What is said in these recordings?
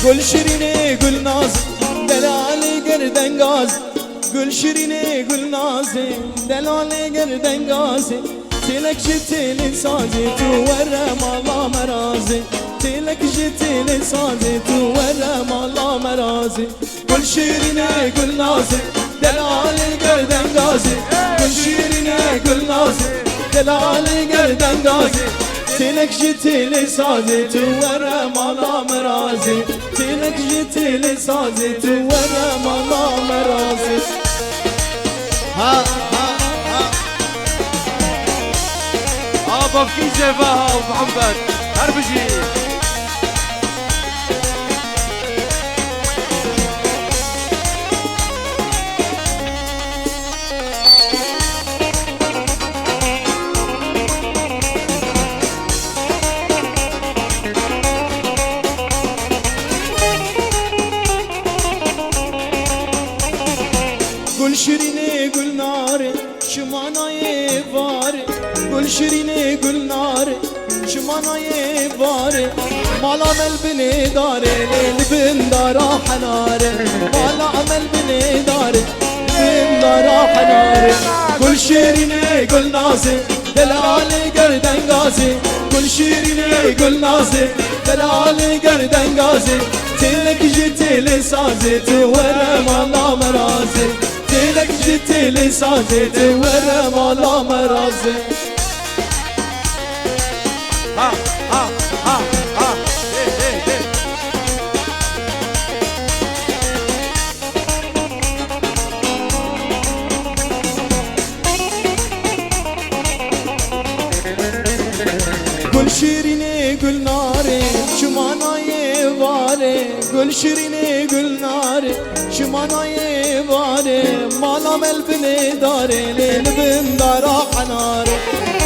گل شیرینه گل ناز دلال گردن گاز گل شیرینه گل ناز دلال گردن گاز تلك جتلي صازي تورا مالا مرازي تلك جتلي صازي تورا مالا مرازي كل شيرينه كل نازي دلال القردن غازي كل شيرينه كل نازي دلال القردن غازي تلك جتلي صازي تورا مالا مرازي تلك جتلي صازي تورا مالا مرازي ها بابا في جبهة ومحمد هربجي گل شیرینه گل ناره شمانای واره گل شیرینه گل ناره شمانای واره مالا عمل بني داره لیل بن دارا حناره مالا عمل بني داره بن دارا حناره گل شیرینه گل نازه دلال گردن گازه گل شیرینه گل نازه دلال گردن گازه تلك جتلي سازه تورا مالا مرازه تلك جتلي سازه تورا مالا مرازه ها ها ها ها هي هي گل شیرینه گل ناره شمانای واره گل شیرینه گل ناره شمانای واره مالا مل بني داره لیل بن دارا حناره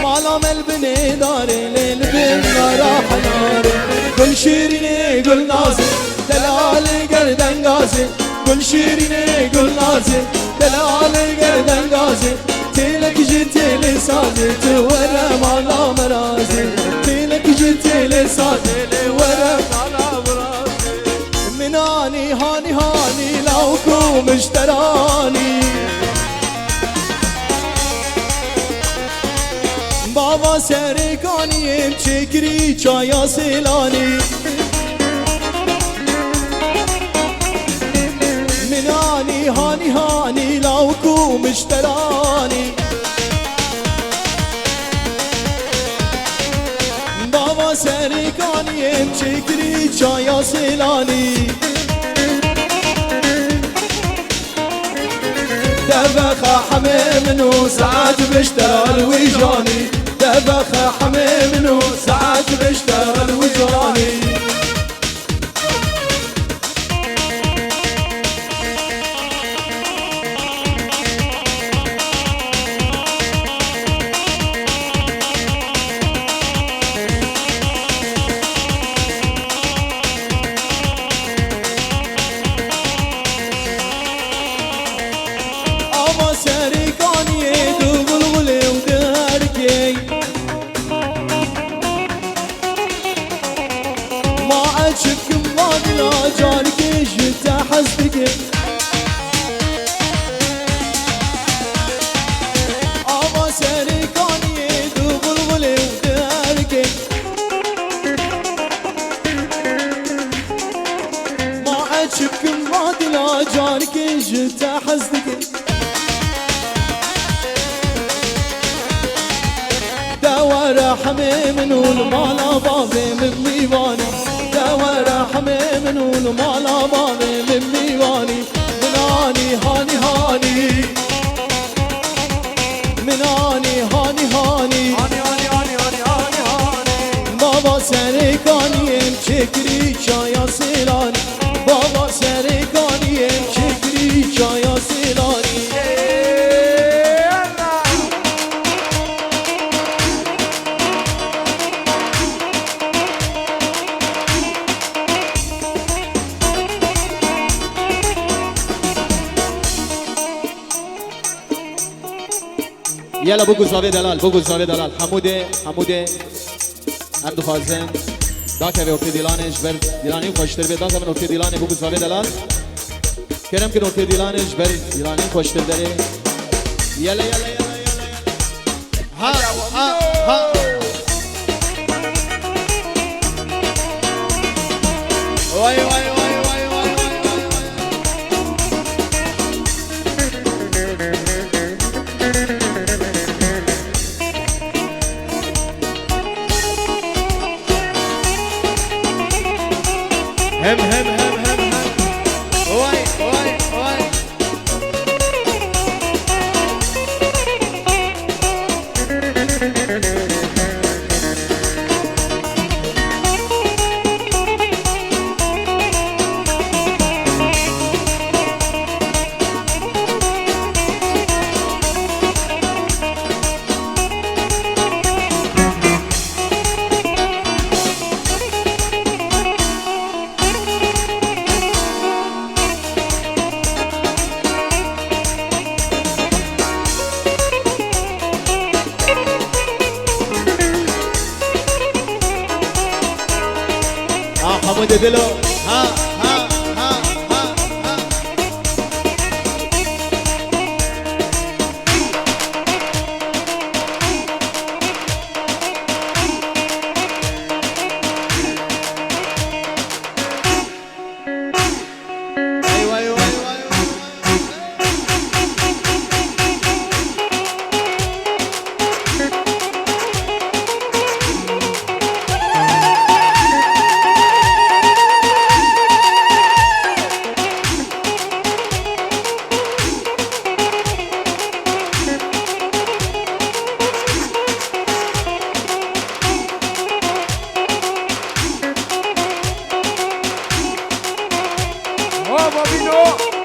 مالا مل بني داره لیل بن دارا حناره گل شیرینه گل نازه دلال گردن گازه گل شیرینه گل نازه دلال گردن گازه تلك جتلي سازي تورا مالا مرازي تلك جتلي سازي تورا مالا مرازي مناني هاني هاني لوكو مشتراني بابا سرکانیم چکری چایا سیلانی منانی هانی هانی لوکو مشترانی بابا سرکانیم چکری چایا سیلانی دبخ حميم وساعات بشتغل ويجاني دبخ حميم وساعات بشتغل ويجاني جارك جت حسبك أما سركاني دغلغلي ودارك ما عجبك ما دلا جارك جت حسبك دور حميم والمالا بابي من ديواني دور حميم والمالا بابي من ديواني مناني هاني هاني مناني هاني هاني هاني هاني هاني هاني هاني هاني بابا سرکانیم چکری چایا سیلانی بابا سرکانیم چکری چایا سیلانی يلا بوجو زاوية دلال بوجو زاوية دلال حمودة عبد الخازن داك به اورتی دیلانش بر دیلانی خوشتر به داک من اورتی دیلانی بو گزاوی دلال کرم که اورتی دیلانش بر دیلانی خوشتر داره یلا یلا یلا ها ها ها وای وای وای وای وای هم هم هم هم هم وای وای وای حمود دلو ها ها ها ها ها ايوه ايوه ايوه Oh, Bobino!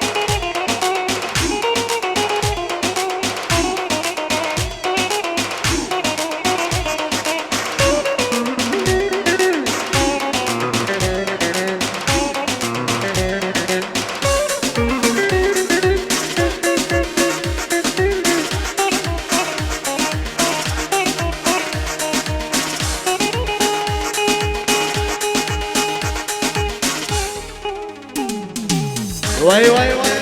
وای وای وای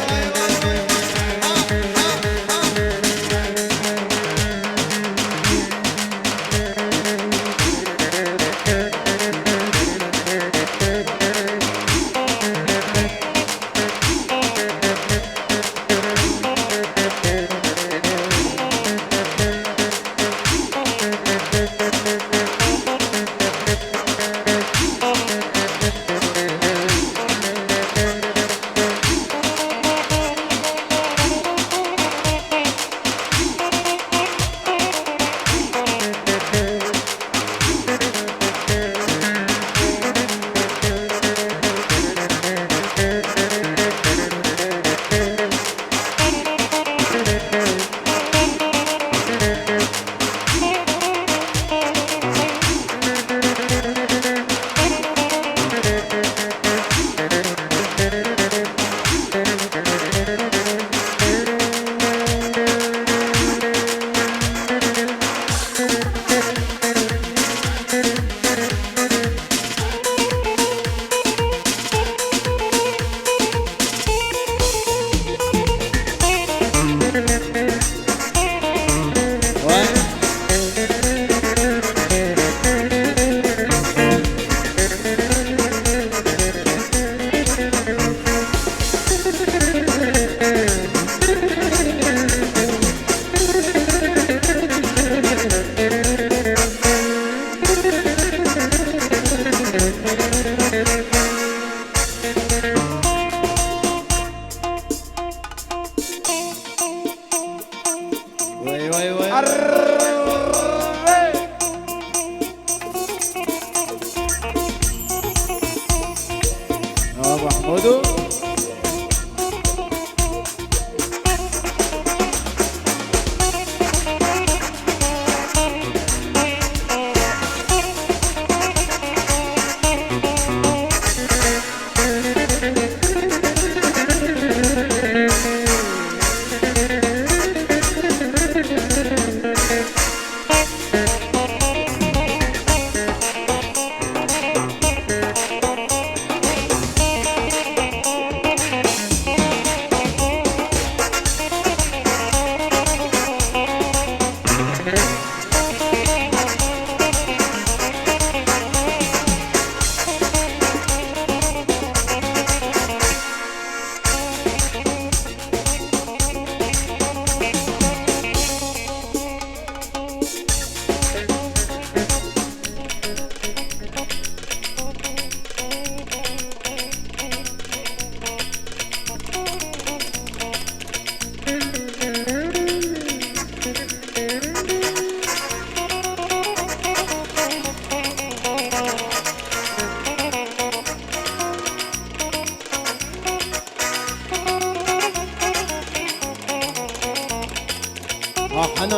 محمودو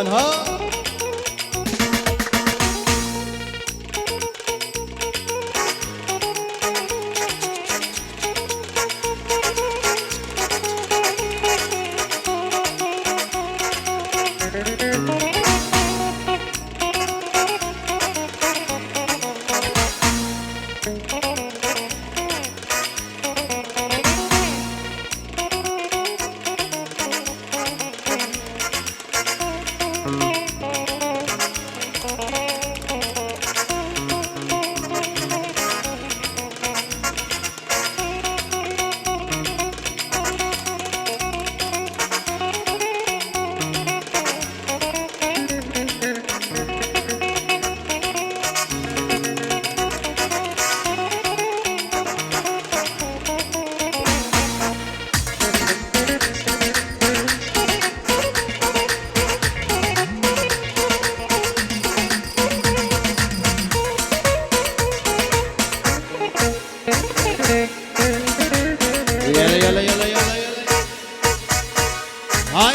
وطن ها. يلا يلا يلا يلا يلا هاي.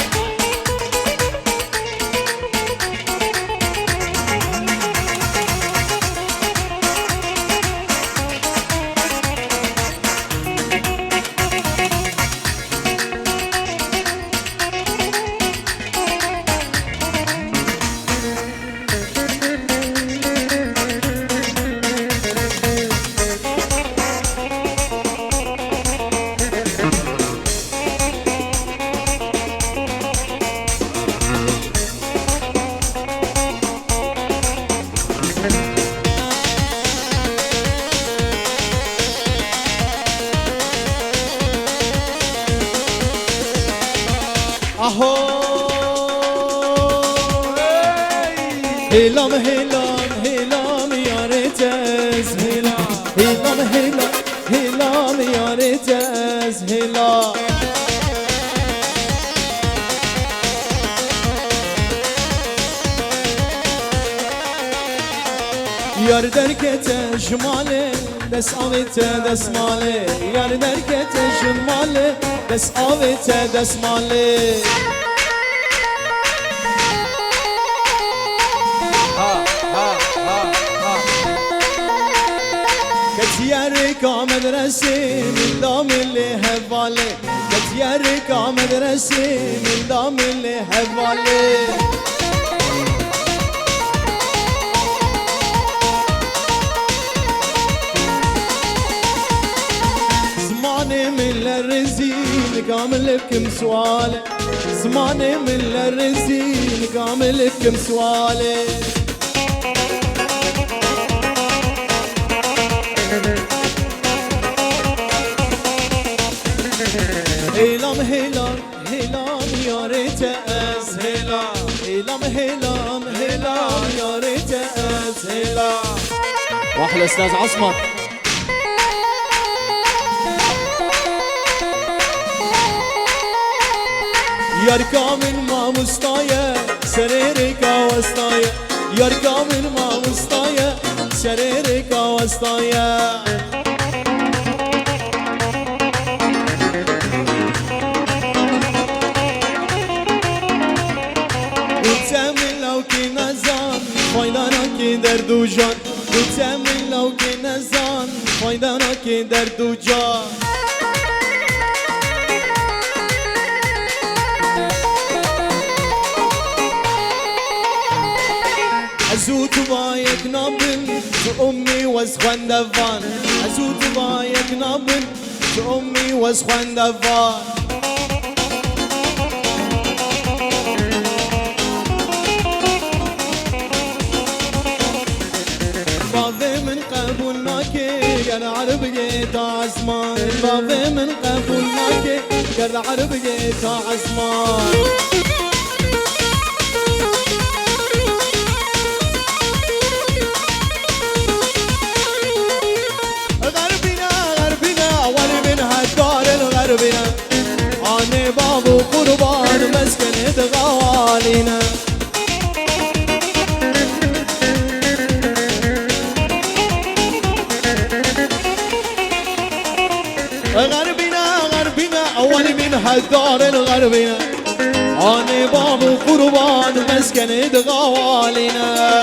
اهو هلام هلام هلام يارتز هلام هلام هلام هلام يارتز هلام یار درکت شماله دست آویت دست ماله یار درکت شماله دست آویت دست ماله كتيارك مدرسة من دام اللي هفالي كتيارك مدرسة من دام اللي هفالي زماني من الرزين كامل بكم سؤالي زماني من الرزين كامل بكم سؤالي هلام هلام هلام يا ريت هلام هلام هلام هلام يا ريت هلام واحلى استاذ عصمت يركا من ما مستايا سريرك وسطايا يركا من ما مستايا سريرك وسطايا وتعمل لو كنا زان فايدانا كي درد وجان وتعمل لو كنا زان فايدانا كي درد وجان ازوت بايك نابل امي وسخن دفان ازوت بايك نابل امي وسخن دفان بابي من قبولناك يا العرب جيت عزمان بابي من قبولناك يا العرب جيت عزمان غربنا أنا بابو قربان مسكنة غوالينا غربنا غربنا أول من هالدار الغربنا آن باب قربان مسکن دغالینه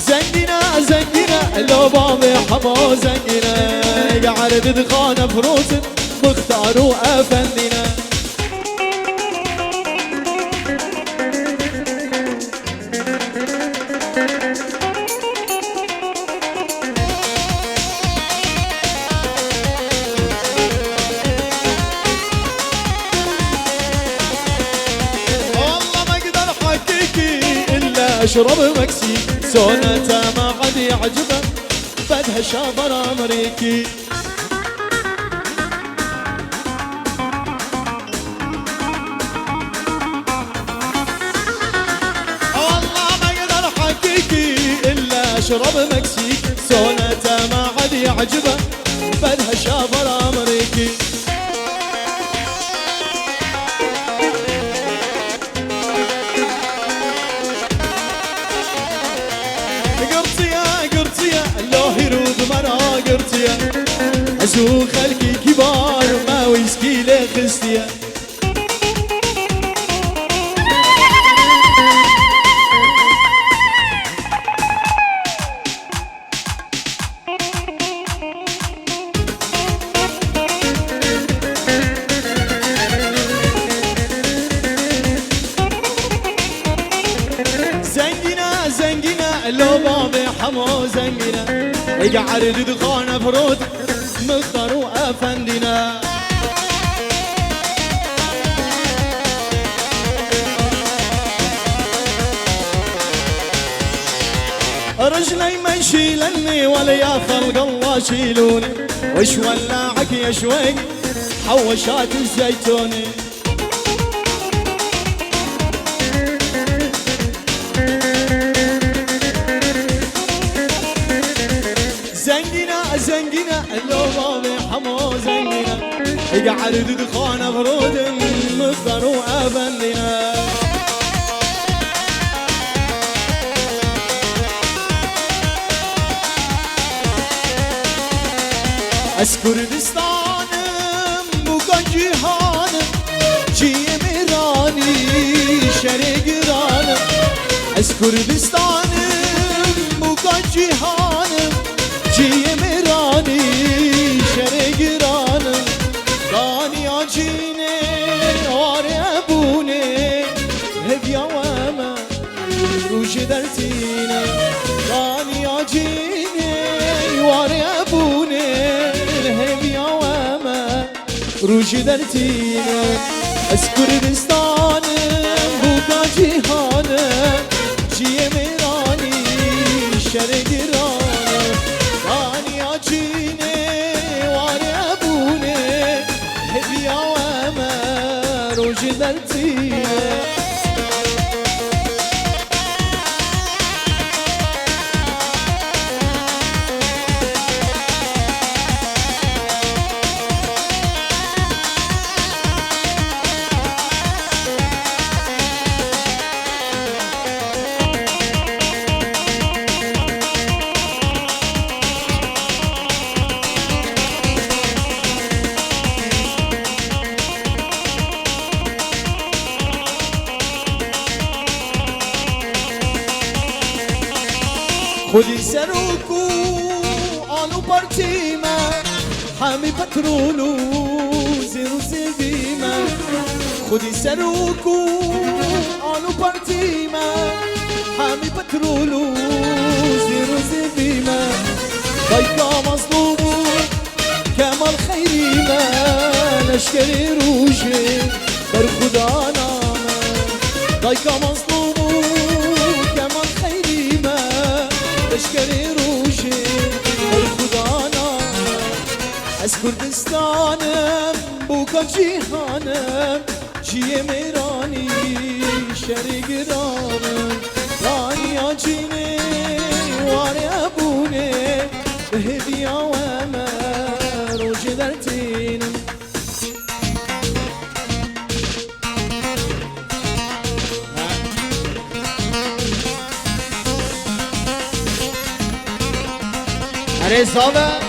زنگینه زنگینه لو باب حما زنگینه قعد دخان فروت مختار وافندينا اشرب مكسيك سونته ما عاد يعجبه بدها شابر امريكي والله ما يقدر حكيكي الا اشرب مكسيك سونته ما عاد يعجبه بدها شابر امريكي ازو خلقي كبار ما ويسكي لخستيا زنجنا زنجنا لو بابي حمو زنجنا يقعد دخان فرود مختار وافندنا رجلي ما يشيلني ولا يا خلق الله شيلوني وش ولعك يا شوي حوشات الزيتوني زنجنا زنجنا لو بابي حمو زنجنا يقعد دخان فرود مختار وافندنا از کردستانم بوکا جیهانم جیم ایرانی شهر گرانم از کردستانم بوکا جیهانم جیم ایرانی شهر گرانم دانی آجینه آره ابونه هدیا و اما روش درتینه دانی آجینه آره ابونه روش درتینه از کردستانم بوکا جیهانم جیم ایرانی شهر گرانم دانی آجینه واره ابونه هدیا و اما روش درتینه خودی سروکو آنو پارتیما همی پترولو زیرو زیبیما خودی سروکو آنو پارتیما همی پترولو زیرو زیبیما دایکا مظلومو کمال خیریما لشکری روشه بر خدا نامه دایکا مظلومو کمال خیریما لشکری روشه بر خدا نامه از کردستانم بوکا جیهانم جیم ایرانی شهر گرانم دانی آجینه واره ابونه هدیا و اما روش درتینم رزاوه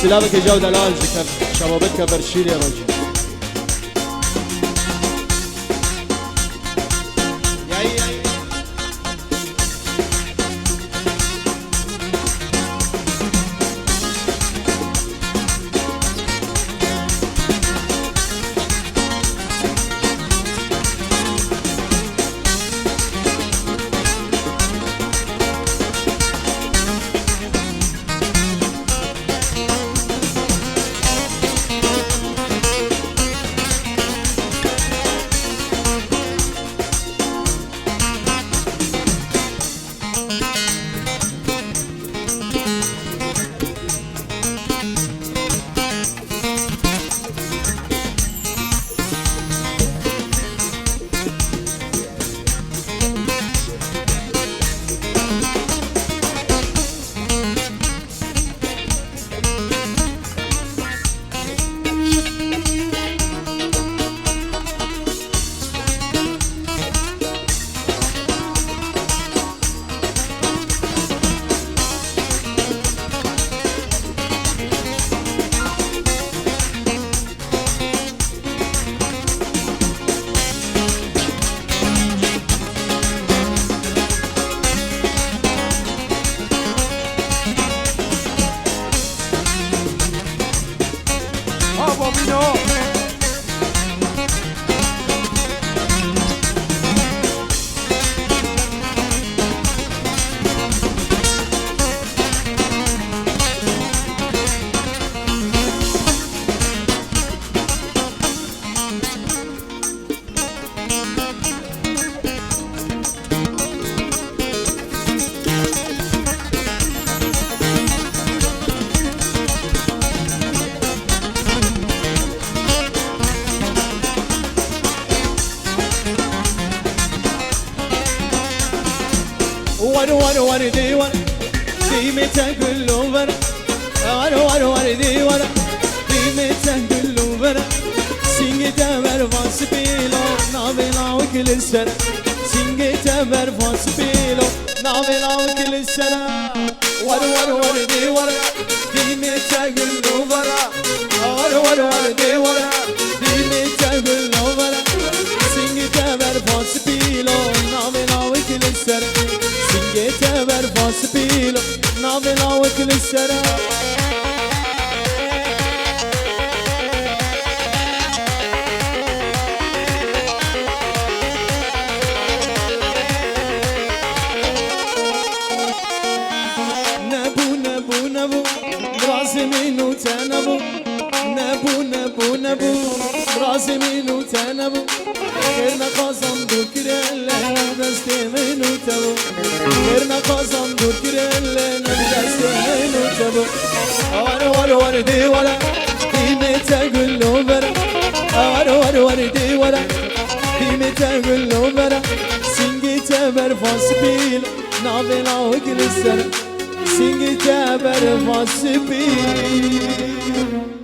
سلامك جو دلال ذكر شبابك برشيل يا رجل ور دي ور دي متى كله ور ور دي ور دي متى كله ور سينجتا ور فاس بيلو نابلا وكل السنة سينجتا ور فاس بيلو نابلا وكل السنة ور دي ور دي متى كله ور دي ور دي متى كله ور سينجتا ور فاس بيلو نابلا وكل السنة سنجيتا برفاس بيلو نابلا وكل السنة نبو نبو نبو برازمين وتنبو نبو نبو نبو برازمين وتنبو غيرنا قاسم دور كريلا دستي منو تبو غيرنا قاسم دور كريلا دستي منو تبو ور دي ولا دي متى كله برا ور دي ولا دي متى كله برا سنجيتا برفاس بيلو نابلا وكل السنة سنجيتا برفاس بيلو